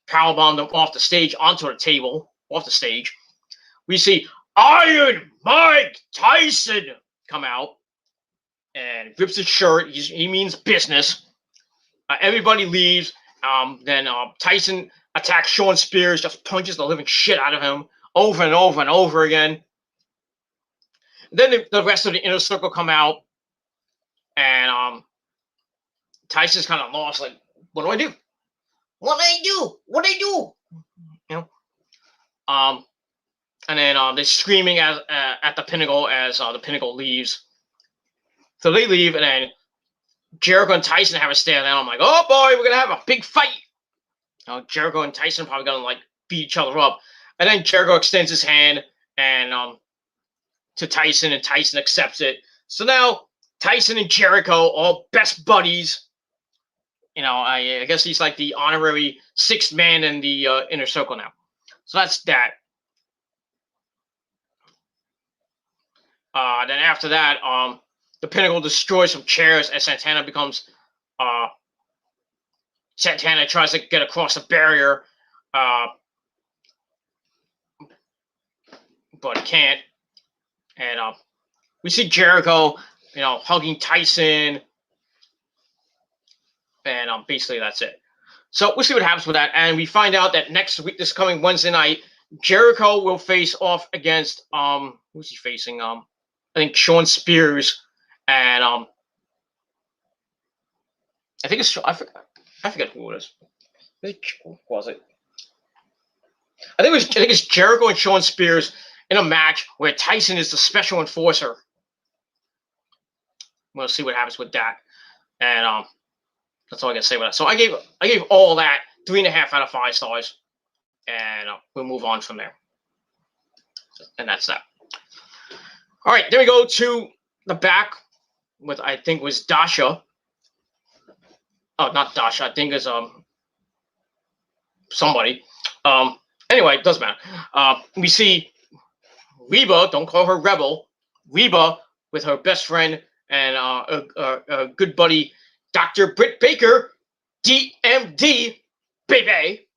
powerbombed him off the stage we see Iron Mike Tyson come out and rips his shirt. He means business. Everybody leaves. Then Tyson attacks Shawn Spears, just punches the living shit out of him over and over and over again. Then the rest of the Inner Circle come out, and Tyson's kind of lost. Like, what do I do? And then they're screaming at the Pinnacle as the Pinnacle leaves. So they leave, and then Jericho and Tyson have a stand down. I'm like, oh boy, we're gonna have a big fight. Jericho and Tyson probably gonna beat each other up. And then Jericho extends his hand and to Tyson, and Tyson accepts it. So now Tyson and Jericho, all best buddies. I guess he's like the honorary sixth man in the Inner Circle now. So that's that. Then after that, the Pinnacle destroys some chairs as Santana becomes. Santana tries to get across the barrier, but he can't. And we see Jericho, hugging Tyson. And basically that's it. So we'll see what happens with that. And we find out that next week, this coming Wednesday night, Jericho will face off against who's he facing? I think Shawn Spears, and I think it's I forget who it is. Who was it? I think it's Jericho and Shawn Spears in a match where Tyson is the special enforcer. We'll see what happens with that. And that's all I can say about that. So I gave all that 3.5 out of 5 stars, and we'll move on from there. And that's that. All right, then we go to the back with, I think, was Dasha. Oh, not Dasha. I think it's somebody. Anyway, it doesn't matter. We see Reba. Don't call her Rebel. Reba with her best friend and a good buddy, Dr. Britt Baker, DMD, baby.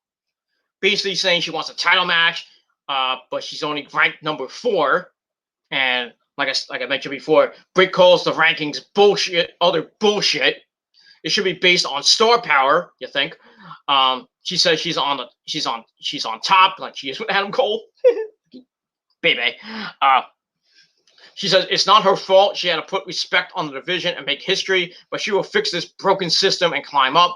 Basically saying she wants a title match, but she's only ranked number 4. And like I mentioned before, Britt calls the rankings bullshit, other bullshit. It should be based on star power, you think. She says she's on top, like she is with Adam Cole. Baby. She says it's not her fault. She had to put respect on the division and make history, but she will fix this broken system and climb up,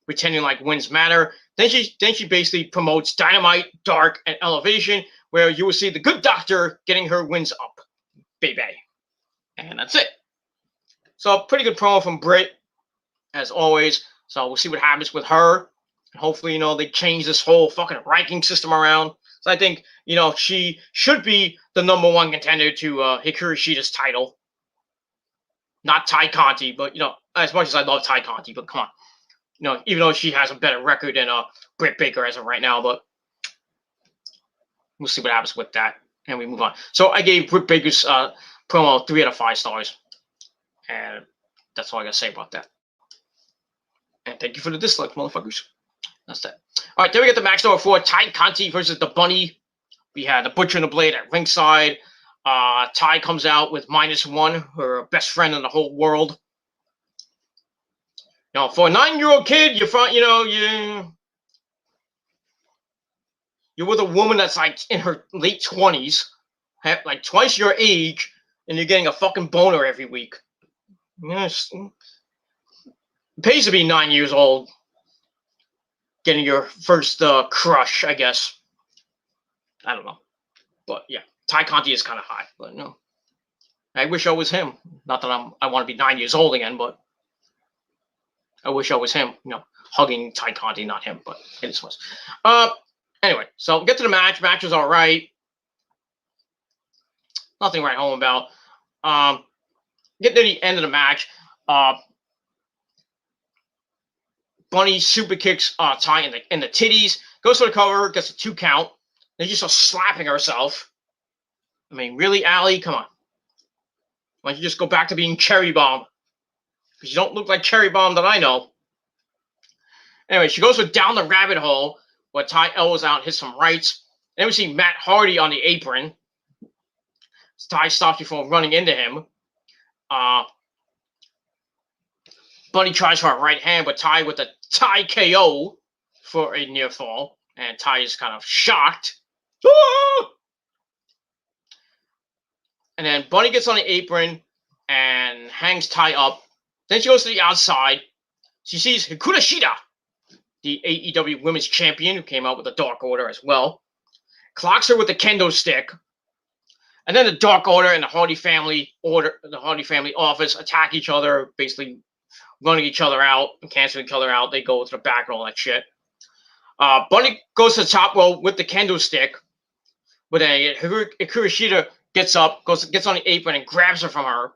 pretending like wins matter. Then she basically promotes Dynamite, Dark, and Elevation, where you will see the Good Doctor getting her wins up, baby. And that's it. So pretty good promo from Britt, as always. So we'll see what happens with her. Hopefully, they change this whole fucking ranking system around. So I think, she should be the number 1 contender to Hikaru Shida's title. Not Ty Conti, but, as much as I love Ty Conti, but come on. Even though she has a better record than Britt Baker as of right now, but we'll see what happens with that. And we move on. So I gave Britt Baker's promo 3 out of 5 stars. And that's all I got to say about that. And thank you for the dislike, motherfuckers. That's that. All right, then we get the match number 4, Ty Conti versus the Bunny. We had the Butcher and the Blade at ringside. Ty comes out with -1, her best friend in the whole world. For a 9-year-old kid, you're with a woman that's like in her late 20s, like twice your age, and you're getting a fucking boner every week. Yes, it pays to be 9 years old, getting your first crush, I guess. I don't know, but yeah, Ty Conti is kind of hot, but no, I wish I was him. Not that I want to be 9 years old again, but I wish I was him. Hugging Ty Conti, not him, but it is was. Anyway, so we'll get to the match. Match was all right. Nothing to write home about. Getting to the end of the match, Bunny super kicks Ty in the titties, goes for the cover, gets a 2 count. Then she starts slapping herself. I mean, really, Allie? Come on. Why don't you just go back to being Cherry Bomb? Because you don't look like Cherry Bomb that I know. Anyway, she goes down the rabbit hole where Ty elbows out, hits some rights. Then we see Matt Hardy on the apron. Ty stops before running into him. Bunny tries for a right hand, but Ty with a Ty KO for a near fall. And Ty is kind of shocked. Ah! And then Bunny gets on the apron and hangs Ty up. Then she goes to the outside. She sees Hikaru Shida, the AEW Women's Champion, who came out with the Dark Order as well. Clocks her with the kendo stick. And then the Dark Order and the Hardy family office attack each other, basically running each other out and canceling each other out. They go to the back and all that shit. Bunny goes to the top rope with the candlestick, but then Hikaru Shida gets up, gets on the apron, and grabs her from her.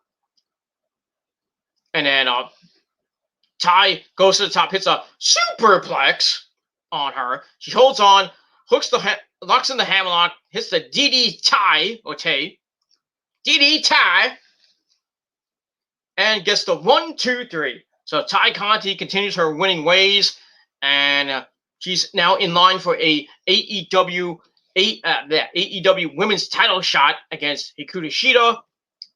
And then Tai goes to the top, hits a superplex on her. She holds on, locks in the hammerlock, hits the DD Tai, or Tay, DD Tai, and gets the 1, 2, 3. So Tai Conti continues her winning ways, and she's now in line for a AEW women's title shot against Hikaru Shida.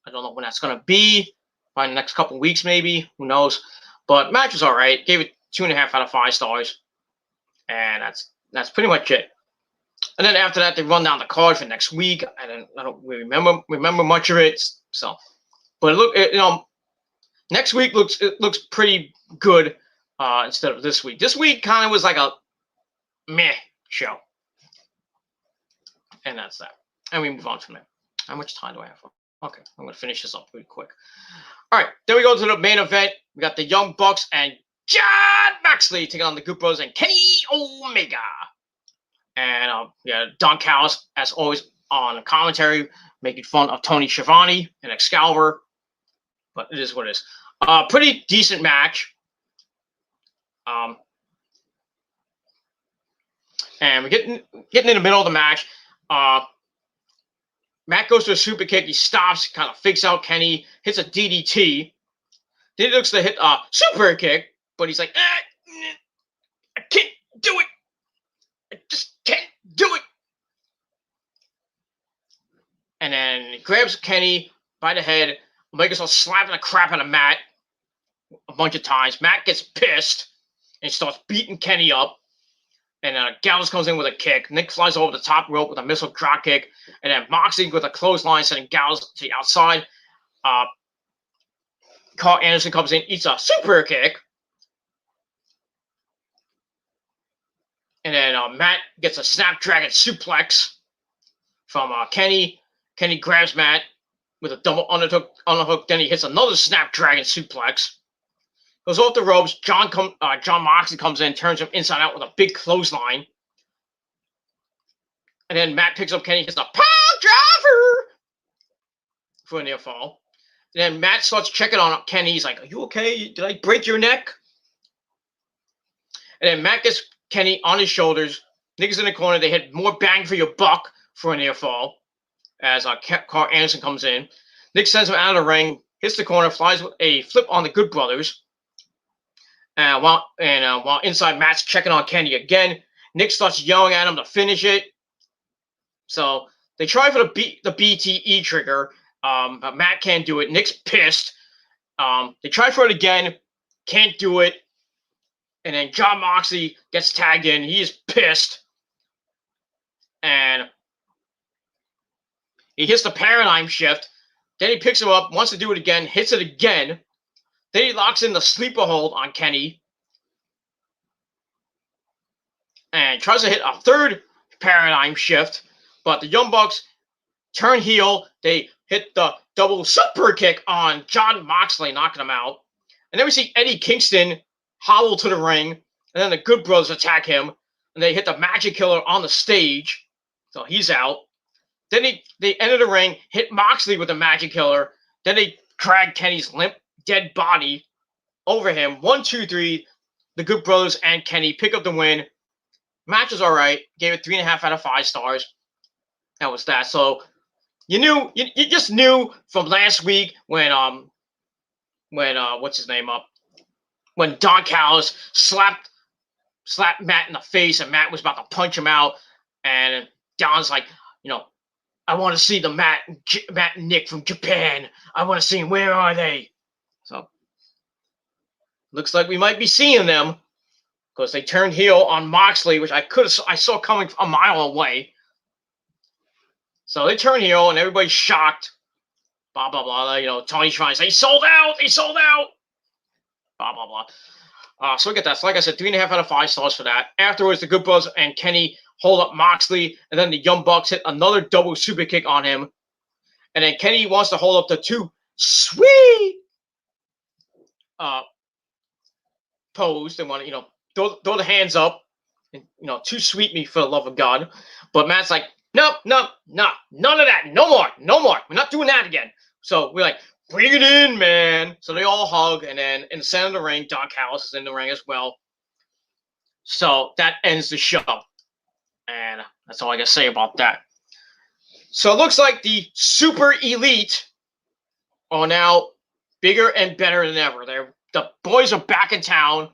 I don't know when that's going to be. By the next couple of weeks, maybe. Who knows? But match was all right. Gave it 2.5 out of 5 stars. And that's pretty much it. And then after that, they run down the card for next week. I don't really remember much of it. So, but next week looks pretty good instead of this week. This week kind of was like a meh show. And that's that. And we move on from there. How much time do I have? Okay, I'm going to finish this up pretty quick. All right, then we go to the main event. We got the Young Bucks and Jon Moxley taking on the Good Bros and Kenny Omega. And Don Callis, as always, on commentary, making fun of Tony Schiavone and Excalibur. But it is what it is. Pretty decent match. And we're getting in the middle of the match. Matt goes to a super kick. He stops, kind of fakes out Kenny, hits a DDT. Then he looks to hit a super kick, but he's like, I can't do it. I just can't do it. And then he grabs Kenny by the head. Omega starts slapping the crap out of Matt a bunch of times. Matt gets pissed and starts beating Kenny up. And Gallows comes in with a kick. Nick flies over the top rope with a missile drop kick. And then Moxley with a clothesline, sending Gallows to the outside. Carl Anderson comes in, eats a super kick. And then Matt gets a Snapdragon suplex from Kenny. Kenny grabs Matt with a double underhook. Then he hits another Snapdragon suplex. Goes off the ropes. Jon Moxley comes in, turns him inside out with a big clothesline. And then Matt picks up Kenny, hits the power driver for a near fall. And then Matt starts checking on Kenny. He's like, "Are you okay? Did I break your neck?" And then Matt gets Kenny on his shoulders. Niggas in the corner. They hit more bang for your buck for a near fall as Carl Anderson comes in. Nick sends him out of the ring, hits the corner, flies with a flip on the Good Brothers. While inside, Matt's checking on Kenny again. Nick starts yelling at him to finish it. So they try for the BTE trigger, but Matt can't do it. Nick's pissed. They try for it again, can't do it. And then Jon Moxley gets tagged in. He is pissed. And he hits the paradigm shift. Then he picks him up, wants to do it again, hits it again. Then he locks in the sleeper hold on Kenny. And tries to hit a third paradigm shift. But the Young Bucks turn heel. They hit the double super kick on Jon Moxley, knocking him out. And then we see Eddie Kingston hobble to the ring. And then the Good Brothers attack him. And they hit the Magic Killer on the stage. So he's out. Then they enter the ring, hit Moxley with the Magic Killer. Then they drag Kenny's limp, dead body over him. 1, 2, 3. The Good Brothers and Kenny pick up the win. Match was all right. Gave it 3.5 out of 5 stars. That was that. So you just knew from last week when what's his name up? When Don Callis slapped Matt in the face and Matt was about to punch him out. And Don's like, I want to see the Matt and Nick from Japan. I want to see them. Where are they? So looks like we might be seeing them because they turned heel on Moxley, which I saw coming a mile away. So they turn heel and everybody's shocked. Blah blah blah. Tony tries. They sold out. They sold out. Blah blah blah. So we get that. So like I said, 3.5 out of 5 stars for that. Afterwards, the Good Brothers and Kenny hold up Moxley, and then the Young Bucks hit another double super kick on him. And then Kenny wants to hold up the 2 sweet pose. They want to, throw the hands up and, too sweet me for the love of God. But Matt's like, nope, nope, no, none of that, no more, no more. We're not doing that again. So we're like, bring it in, man. So they all hug, and then in the center of the ring, Don Callis is in the ring as well. So that ends the show, and that's all I gotta say about that. So it looks like the Super Elite are now bigger and better than ever. The boys are back in town.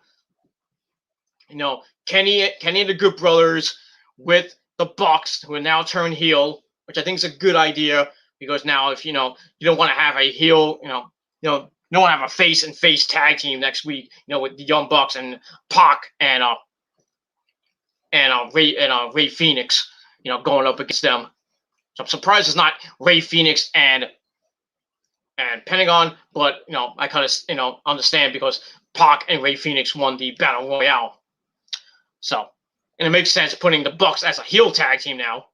Kenny and the Good Brothers with the Bucks, who are now turned heel, which I think is a good idea, because now if you don't want to have a heel, you don't want to have a face and face tag team next week, with the Young Bucks and Pac and Ray Phoenix, going up against them. So I'm surprised it's not Ray Phoenix and Pentagon, but I kind of understand, because Pac and Ray Phoenix won the Battle Royale. So, and it makes sense putting the Bucks as a heel tag team now,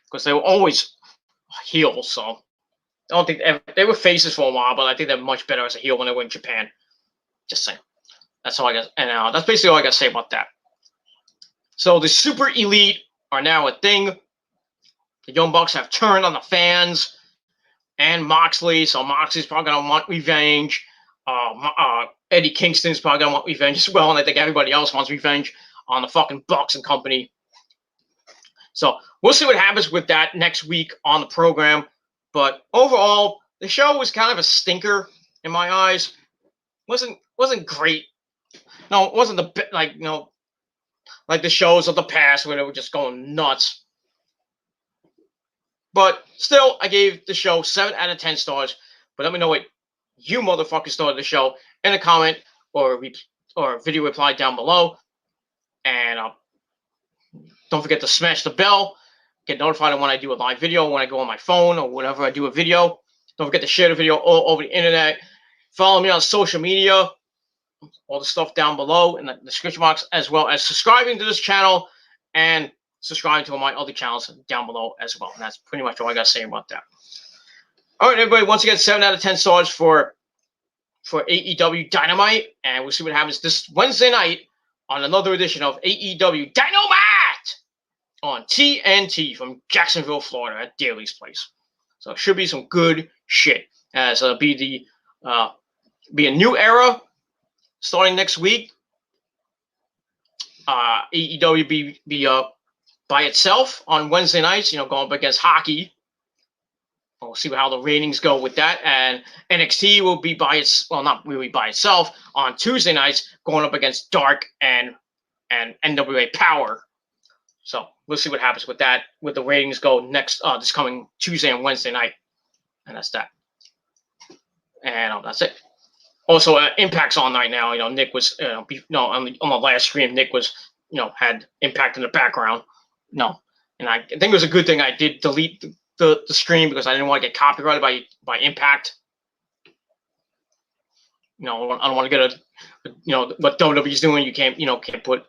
because they were always heels. So I don't think they were faces for a while, but I think they're much better as a heel when they were in Japan. Just saying. That's all I got, and that's basically all I got to say about that. So the Super Elite are now a thing. The Young Bucks have turned on the fans and Moxley, so Moxley's probably gonna want revenge. Eddie Kingston's probably gonna want revenge as well, and I think everybody else wants revenge on the fucking Bucks and company. So we'll see what happens with that next week on the program. But overall, the show was kind of a stinker in my eyes. wasn't great. No, it wasn't like the shows of the past where they were just going nuts. But still, I gave the show 7 out of 10 stars. But let me know what you motherfuckers thought of the show in a comment or video reply down below. And don't forget to smash the bell. Get notified when I do a live video, when I go on my phone or whenever I do a video. Don't forget to share the video all over the internet. Follow me on social media. All the stuff down below in the description box, as well as subscribing to this channel and subscribing to my other channels down below as well. And that's pretty much all I got to say about that. All right, everybody. Once again, 7 out of 10 stars for AEW Dynamite. And we'll see what happens this Wednesday night on another edition of AEW Dynamite on TNT from Jacksonville, Florida at Daly's Place. So it should be some good shit. As be a new era starting next week. AEW be by itself on Wednesday nights, going up against hockey. We'll see how the ratings go with that. And NXT will be not really by itself on Tuesday nights, going up against Dark and NWA Power. So we'll see what happens with that, with the ratings go next this coming Tuesday and Wednesday night. And that's that. And that's it. Also, Impact's on right now. Nick was, on the last stream, Nick was, had Impact in the background. And I think it was a good thing I did delete the stream, because I didn't want to get copyrighted by Impact. I don't want to get what WWE's doing. You can't put,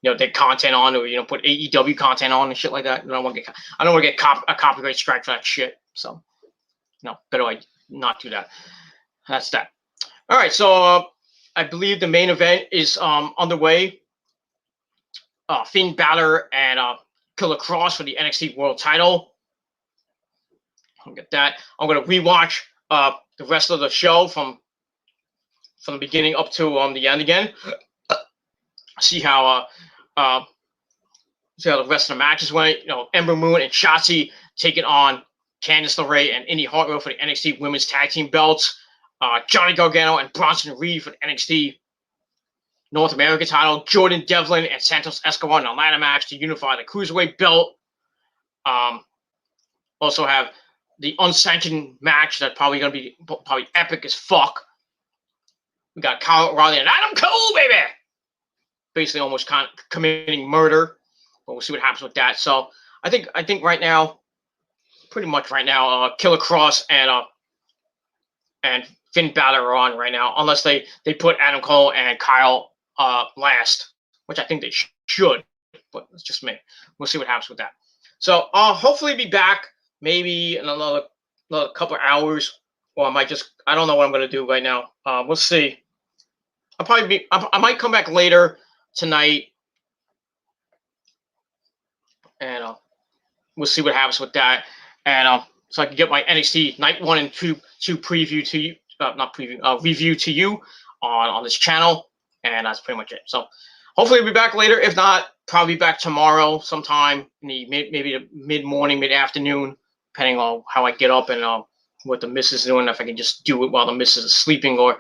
their content on, or put AEW content on and shit like that. I don't want to get a copyright strike for that shit. So, better I not do that. That's that. All right, so I believe the main event is underway. Finn Balor and Killer Kross for the NXT World Title. I'll get that. I'm gonna rewatch the rest of the show from the beginning up to the end again. See how the rest of the matches went. Ember Moon and Shotzi taking on Candice LeRae and Indy Hartwell for the NXT Women's Tag Team belts. Johnny Gargano and Bronson Reed for the NXT North American title. Jordan Devlin and Santos Escobar in a ladder match to unify the Cruiserweight belt. Also have the unsanctioned match that's probably going to be epic as fuck. We got Kyle O'Reilly and Adam Cole, baby! Basically almost committing murder. But we'll see what happens with that. So I think right now, pretty much right now, Killer Kross and Finn Balor are on right now, unless they put Adam Cole and Kyle last, which I think they should, but it's just me. We'll see what happens with that. So I'll hopefully be back maybe in another couple of hours, or I don't know what I'm going to do right now. We'll see. I might come back later tonight and we'll see what happens with that. And so I can get my NXT Night 1 and 2 preview to you, not preview, review to you on this channel, and that's pretty much it. So hopefully we'll be back later. If not, probably back tomorrow sometime in the maybe the mid-morning, mid-afternoon, depending on how I get up and what the missus is doing. If I can just do it while the missus is sleeping, or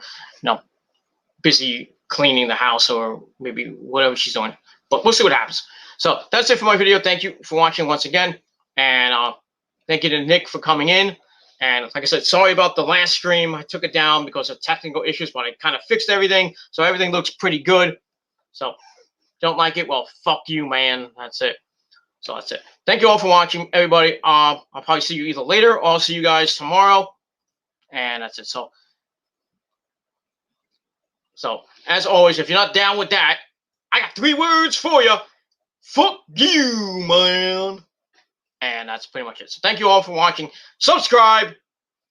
busy cleaning the house, or maybe whatever she's doing. But we'll see what happens. So that's it for my video. Thank you for watching once again, and thank you to Nick for coming in. And like I said, sorry about the last stream. I took it down because of technical issues, but I kind of fixed everything, so everything looks pretty good. So don't like it? Well, fuck you, man. That's it. So that's it. Thank you all for watching, everybody. I'll probably see you either later or I'll see you guys tomorrow. And that's it. So as always, if you're not down with that, I got 3 words for you. Fuck you, man. And that's pretty much it. So thank you all for watching. Subscribe.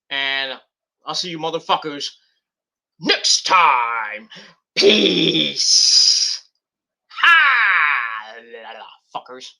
And I'll see you motherfuckers next time. Peace. Ha! Fuckers.